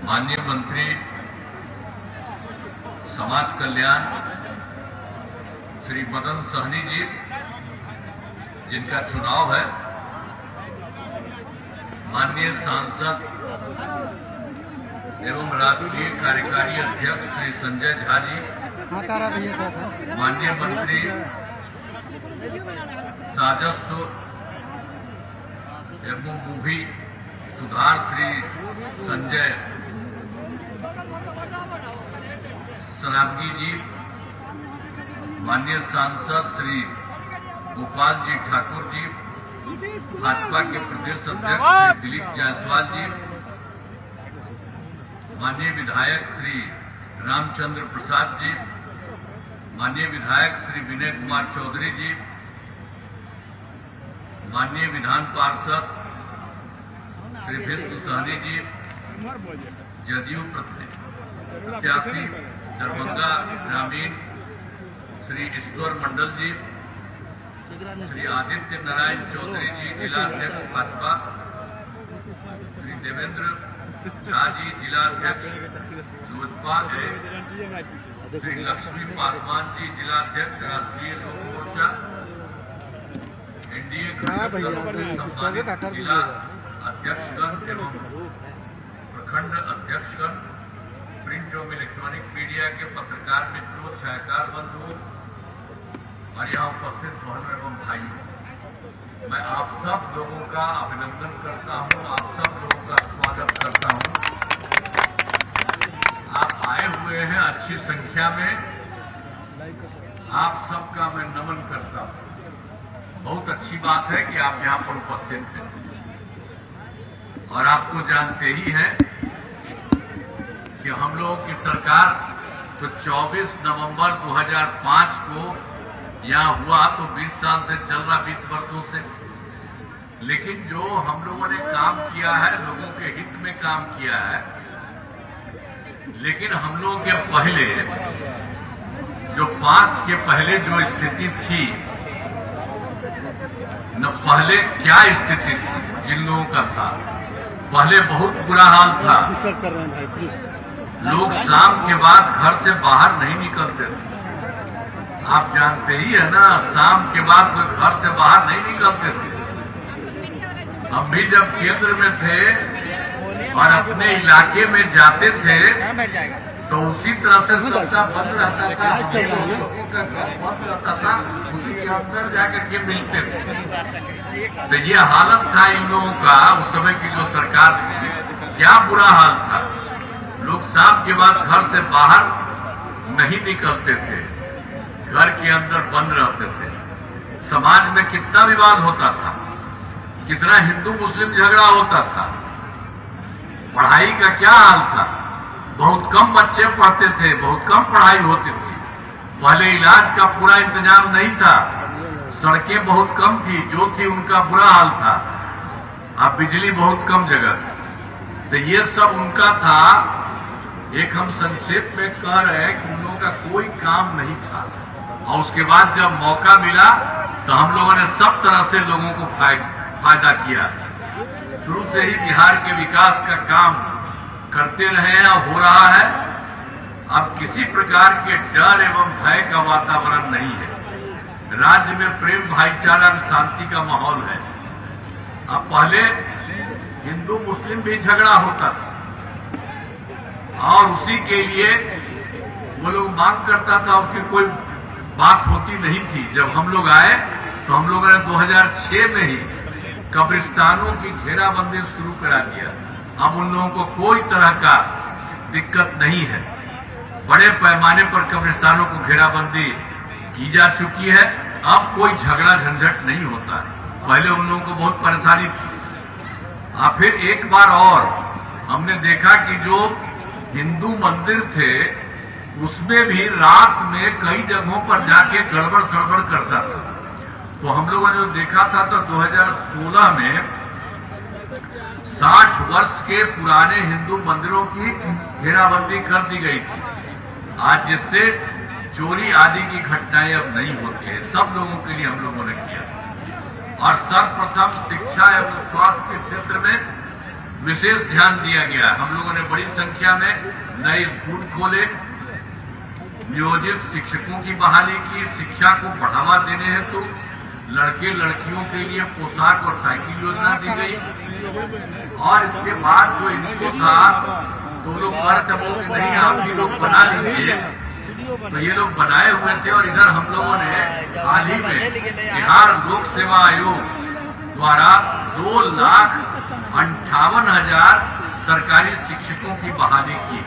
माननीय मंत्री समाज कल्याण श्री मदन सहनी जी, जिनका चुनाव है, माननीय सांसद एवं राष्ट्रीय कार्यकारी अध्यक्ष श्री संजय झा जी, माननीय मंत्री राजस्व एवं भूमि सुधार श्री संजय सरावगी जी, माननीय सांसद श्री गोपाल जी ठाकुर जी, भाजपा के प्रदेश अध्यक्ष श्री दिलीप जायसवाल जी, माननीय विधायक श्री रामचंद्र प्रसाद जी, माननीय विधायक श्री विनय कुमार चौधरी जी, माननीय विधान पार्षद श्री विष्णु सहनी जी, जदयू प्रत्याशी दरभंगा ग्रामीण श्री ईश्वर मंडल जी, श्री आदित्य नारायण चौधरी जी, जिला अध्यक्ष भाजपा, श्री देवेंद्र झा जी, जिला अध्यक्ष लोजपा, श्री लक्ष्मी पासवान जी, जिला अध्यक्ष राष्ट्रीय लोक मोर्चा, एनडीए सम्मानित जिला अध्यक्षगण एवं प्रखंड अध्यक्षगण, प्रिंट एवं इलेक्ट्रॉनिक मीडिया के पत्रकार मित्रों, छायाकार बंधुओं और यहाँ उपस्थित बहनों एवं भाइयों, मैं आप सब लोगों का अभिनंदन करता हूँ, आप सब लोगों का स्वागत करता हूँ। आप आए हुए हैं अच्छी संख्या में, आप सबका मैं नमन करता हूँ। बहुत अच्छी बात है कि आप यहाँ पर उपस्थित हैं और आप तो जानते ही हैं कि हम लोगों की सरकार तो 24 नवंबर 2005 को यहाँ हुआ, तो 20 साल से चल रहा, 20 वर्षों से। लेकिन जो हम लोगों ने काम किया है, लोगों के हित में काम किया है। लेकिन हम लोगों के पहले जो 5 के पहले जो स्थिति थी न, पहले क्या स्थिति थी जिन लोगों का था, पहले बहुत बुरा हाल था। लोग शाम के बाद घर से बाहर नहीं निकलते थे। आप जानते ही है ना, शाम के बाद कोई घर से बाहर नहीं निकलते थे। हम भी जब केंद्र में थे और अपने इलाके में जाते थे तो उसी तरह से सबका बंद रहता था, लोगों का घर बंद रहता था, उसी के अंदर जाकर के मिलते थे। तो ये हालत था इन लोगों का, उस समय की जो सरकार थी, क्या बुरा हाल था। लोग शाम के बाद घर से बाहर नहीं निकलते थे, घर के अंदर बंद रहते थे। समाज में कितना विवाद होता था, कितना हिंदू मुस्लिम झगड़ा होता था। पढ़ाई का क्या हाल था, बहुत कम बच्चे पढ़ते थे, बहुत कम पढ़ाई होती थी। पहले इलाज का पूरा इंतजाम नहीं था, सड़कें बहुत कम थी, जो थी उनका बुरा हाल था। अब बिजली बहुत कम जगह थी। तो ये सब उनका था। एक हम संक्षेप में कह रहे हैं कि उन लोगों का कोई काम नहीं था, और उसके बाद जब मौका मिला तो हम लोगों ने सब तरह से लोगों को फायदा किया। शुरू से ही बिहार के विकास का काम करते रहे हैं और हो रहा है। अब किसी प्रकार के डर एवं भय का वातावरण नहीं है। राज्य में प्रेम, भाईचारा और शांति का माहौल है। अब पहले हिंदू मुस्लिम भी झगड़ा होता था और उसी के लिए वो लोग मांग करता था, उसकी कोई बात होती नहीं थी। जब हम लोग आए तो हम लोगों ने 2006 में ही कब्रिस्तानों की घेराबंदी शुरू करा दिया। अब उन लोगों को कोई तरह का दिक्कत नहीं है। बड़े पैमाने पर कब्रिस्तानों को घेराबंदी की जा चुकी है। अब कोई झगड़ा झंझट नहीं होता। पहले उन लोगों को बहुत परेशानी थी। फिर एक बार और हमने देखा कि जो हिंदू मंदिर थे उसमें भी रात में कई जगहों पर जाके गड़बड़ सड़बड़ करता था। तो हम लोगों ने जो देखा था तो 2016 में 60 वर्ष के पुराने हिंदू मंदिरों की घेराबंदी कर दी गई थी। आज जिससे चोरी आदि की घटनाएं अब नहीं होती है। सब लोगों के लिए हम लोगों ने किया। और सर्वप्रथम शिक्षा एवं स्वास्थ्य के क्षेत्र में विशेष ध्यान दिया गया। हम लोगों ने बड़ी संख्या में नए स्कूल खोले, नियोजित शिक्षकों की बहाली की, शिक्षा को बढ़ावा देने हेतु लड़के लड़कियों के लिए पोशाक और साइकिल योजना दी गई। और इसके बाद जो इनको था तो लोग कहते कि नहीं आप भी लोग बना लीजिए, तो ये लोग बनाए हुए थे। और इधर हम लोगों ने हाल ही में बिहार लोक सेवा आयोग द्वारा 2,58,000 सरकारी शिक्षकों की बहाली की।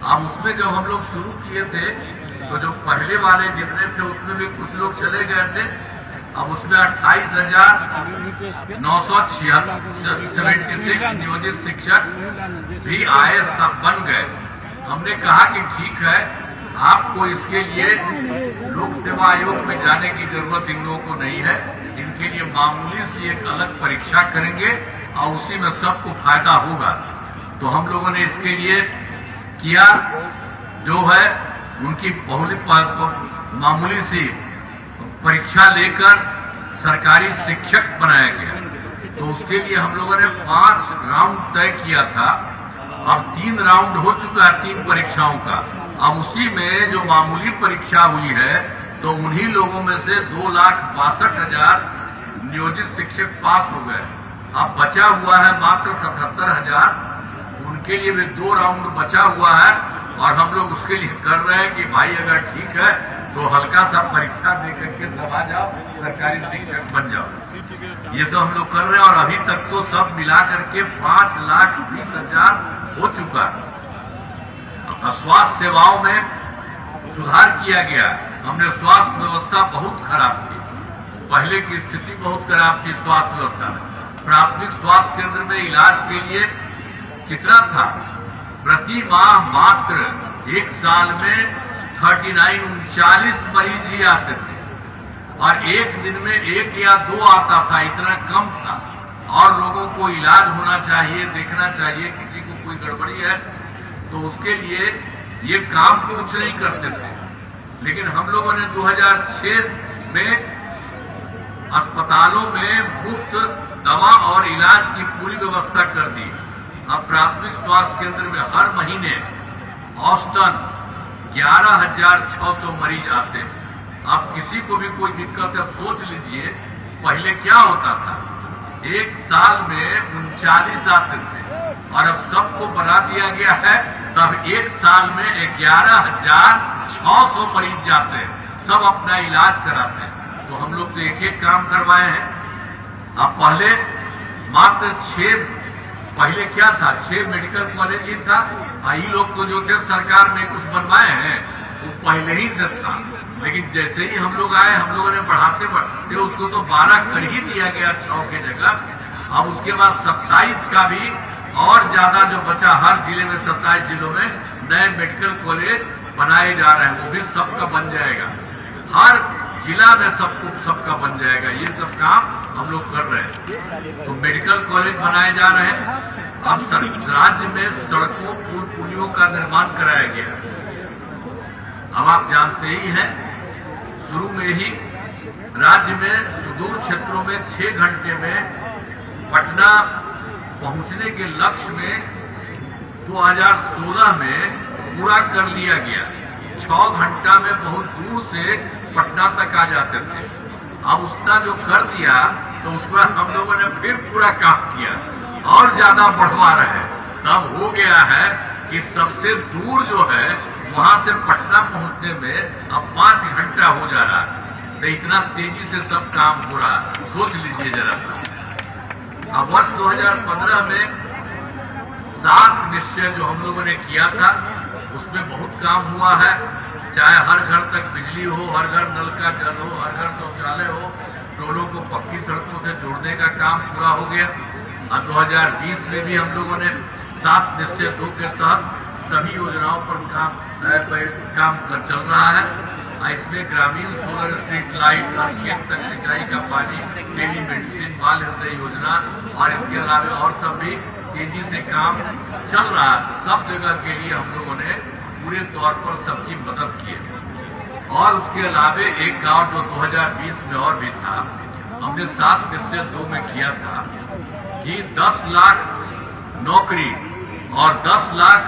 अब उसमें जब हम लोग शुरू किए थे तो जो पहले वाले जितने थे उसमें भी कुछ लोग चले गए थे। अब उसमें 28,976 नियोजित शिक्षक भी आए, सब बन गए। हमने कहा कि ठीक है, आपको इसके लिए लोक सेवा आयोग में जाने की जरूरत इन लोगों को नहीं है। इनके लिए मामूली सी एक अलग परीक्षा करेंगे और उसी में सबको फायदा होगा। तो हम लोगों ने इसके लिए किया, जो है उनकी मामूली सी परीक्षा लेकर सरकारी शिक्षक बनाया गया। तो उसके लिए हम लोगों ने 5 राउंड तय किया था। अब 3 राउंड हो चुका है 3 परीक्षाओं का। अब उसी में जो मामूली परीक्षा हुई है तो उन्हीं लोगों में से 2,62,000 नियोजित शिक्षक पास हो गए। अब बचा हुआ है मात्र 77,000। उनके लिए भी 2 राउंड बचा हुआ है और हम लोग उसके लिए कर रहे हैं कि भाई अगर ठीक है तो हल्का सा परीक्षा दे करके सब आ जाओ, सरकारी शिक्षक बन जाओ। ये सब हम लोग कर रहे हैं और अभी तक तो सब मिला करके 5,20,000 हो चुका है। स्वास्थ्य सेवाओं में सुधार किया गया। हमने स्वास्थ्य व्यवस्था बहुत खराब थी, पहले की स्थिति बहुत खराब थी स्वास्थ्य व्यवस्था में। प्राथमिक स्वास्थ्य केंद्र में इलाज के लिए कितना था, प्रति माह मात्र 1 साल में 39 मरीज ही आते थे और एक दिन में 1 या 2 आता था, इतना कम था। और लोगों को इलाज होना चाहिए, देखना चाहिए किसी को कोई गड़बड़ी है तो उसके लिए ये काम कुछ नहीं करते थे। लेकिन हम लोगों ने 2006 में अस्पतालों में मुफ्त दवा और इलाज की पूरी व्यवस्था कर दी। अब प्राथमिक स्वास्थ्य केंद्र में हर महीने औसतन 11,600 मरीज आते हैं। अब किसी को भी कोई दिक्कत है, सोच लीजिए पहले क्या होता था, 1 साल में 39 आते थे और अब सबको बना दिया गया है। तब 1 साल में 11,600 मरीज जाते हैं, सब अपना इलाज कराते हैं। तो हम लोग तो एक काम करवाए हैं। अब पहले मात्र 6, पहले क्या था 6 मेडिकल कॉलेज ही था। ये लोग तो जो थे सरकार में कुछ बनवाए हैं वो पहले ही से था। लेकिन जैसे ही हम लोग आए, हम लोगों ने बढ़ाते उसको तो 12 कर ही दिया गया 6 की जगह। अब उसके बाद 27 का भी और ज्यादा जो बचा, हर जिले में 27 जिलों में नए मेडिकल कॉलेज बनाए जा रहे हैं। वो भी सबका बन जाएगा, हर जिला में सबका बन जाएगा। ये सब काम हम लोग कर रहे हैं। तो मेडिकल कॉलेज बनाए जा रहे हैं। अब राज्य में सड़कों, पुल पुलियों का निर्माण कराया गया। अब आप जानते ही हैं, शुरू में ही राज्य में सुदूर क्षेत्रों में 6 घंटे में पटना पहुंचने के लक्ष्य में 2016 में पूरा कर लिया गया। 6 घंटा में बहुत दूर से पटना तक आ जाते थे। अब उसका जो कर दिया तो उस पर हम लोगों ने फिर पूरा काम किया और ज्यादा बढ़वा रहे। तब हो गया है कि सबसे दूर जो है वहां से पटना पहुंचने में अब 5 घंटा हो जा रहा है। तो इतना तेजी से सब काम हो रहा है, सोच लीजिए जरा सा। अब वर्ष 2015 में 7 निश्चय जो हम लोगों ने किया था उसमें बहुत काम हुआ है। चाहे हर घर तक बिजली हो, हर घर नल का जल हो, हर घर शौचालय हो, टोलों को पक्की सड़कों से जोड़ने का काम पूरा हो गया। और 2020 में भी हम लोगों ने 7 निश्चय 2 के तहत सभी योजनाओं पर काम चल रहा है। इसमें ग्रामीण सोलर स्ट्रीट लाइट और खेत तक सिंचाई का पानी, टेली मेडिसिन, बाल हृदय योजना और इसके अलावा और सब भी तेजी से काम चल रहा है। सब जगह के लिए हम लोगों ने पूरे तौर पर सबकी मदद की है। और उसके अलावा एक गांव जो 2020 में और भी था, हमने 7 निश्चय 2 में किया था कि 10 लाख नौकरी और 10 लाख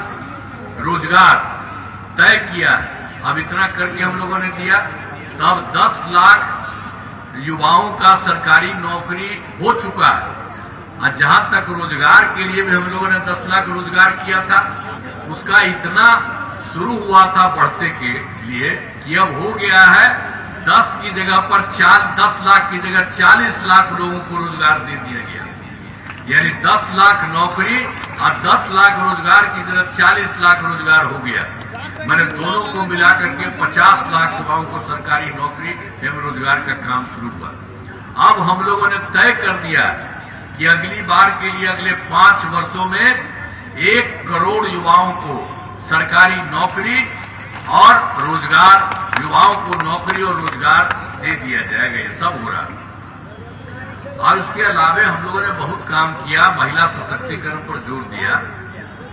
रोजगार तय किया। अब इतना करके हम लोगों ने दिया, तब 10 लाख युवाओं का सरकारी नौकरी हो चुका है। और जहां तक रोजगार के लिए भी हम लोगों ने 10 लाख रोजगार किया था, उसका इतना शुरू हुआ था बढ़ते के लिए कि अब हो गया है 10 की जगह पर 10 लाख की जगह 40 लाख लोगों को रोजगार दे दिया गया। यानी 10 लाख नौकरी और 10 लाख रोजगार की जगह 40 लाख रोजगार हो गया। मैंने दोनों को मिलाकर के 50 लाख युवाओं को सरकारी नौकरी एवं रोजगार का काम शुरू हुआ। अब हम लोगों ने तय कर दिया कि अगली बार के लिए अगले 5 वर्षों में 1 करोड़ युवाओं को सरकारी नौकरी और रोजगार, युवाओं को नौकरी और रोजगार दे दिया जाएगा। ये सब हो रहा है। और इसके अलावा हम लोगों ने बहुत काम किया, महिला सशक्तिकरण पर जोर दिया।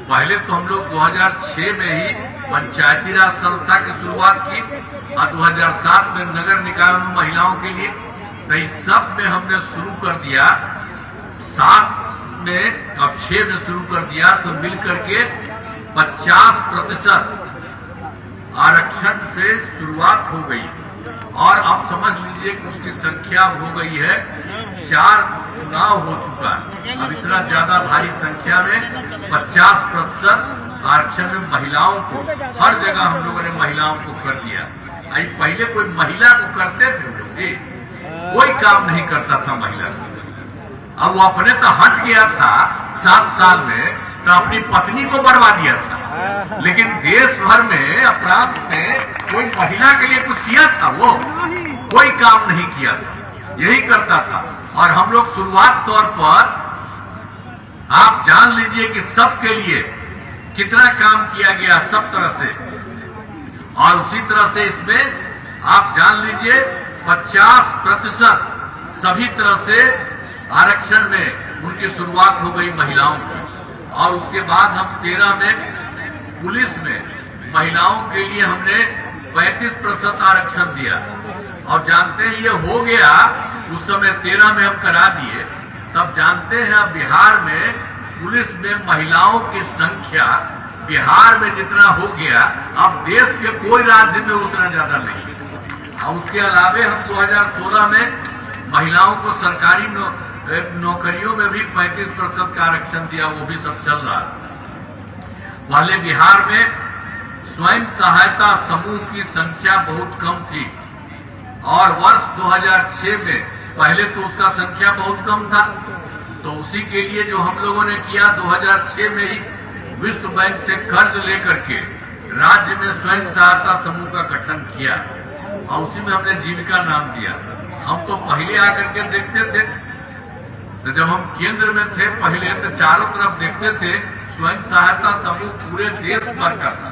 पहले तो हम लोग 2006 में ही पंचायती राज संस्था की शुरुआत की और 2007 में नगर निकायों में महिलाओं के लिए, तो इस सब में हमने शुरू कर दिया। 7 में अब 6 में शुरू कर दिया, तो मिलकर के 50% आरक्षण से शुरुआत हो गई और अब समझ लीजिए कि उसकी संख्या हो गई है 4 चुनाव हो चुका है। अब इतना ज्यादा भारी संख्या में 50% आरक्षण में महिलाओं को हर जगह हम लोगों ने महिलाओं को कर दिया। पहले कोई महिला को करते थे लोग जी, कोई काम नहीं करता था महिला को। अब वो अपने तो हट गया था 7 साल में, तो अपनी पत्नी को बढ़वा दिया था, लेकिन देश भर में अपराध में कोई महिला के लिए कुछ किया था? वो कोई काम नहीं किया था, यही करता था। और हम लोग शुरुआत तौर पर आप जान लीजिए कि सबके लिए कितना काम किया गया सब तरह से, और उसी तरह से इसमें आप जान लीजिए 50% सभी तरह से आरक्षण में उनकी शुरुआत हो गई महिलाओं की। और उसके बाद हम 13 में पुलिस में महिलाओं के लिए हमने 35% आरक्षण दिया। और जानते हैं ये हो गया उस समय 13 में हम करा दिए, तब जानते हैं अब बिहार में पुलिस में महिलाओं की संख्या बिहार में जितना हो गया, अब देश के कोई राज्य में उतना ज्यादा नहीं। और उसके अलावे हम 2016 में महिलाओं को सरकारी नौकरियों में भी 35% का आरक्षण दिया, वो भी सब चल रहा है। पहले बिहार में स्वयं सहायता समूह की संख्या बहुत कम थी और वर्ष 2006 में पहले तो उसका संख्या बहुत कम था, तो उसी के लिए जो हम लोगों ने किया 2006 में ही विश्व बैंक से कर्ज लेकर के राज्य में स्वयं सहायता समूह का गठन किया और उसी में हमने जीविका नाम दिया। हम तो पहले आकर के देखते थे, तो जब हम केंद्र में थे पहले, तो चारों तरफ देखते थे स्वयं सहायता समूह पूरे देश भर का था।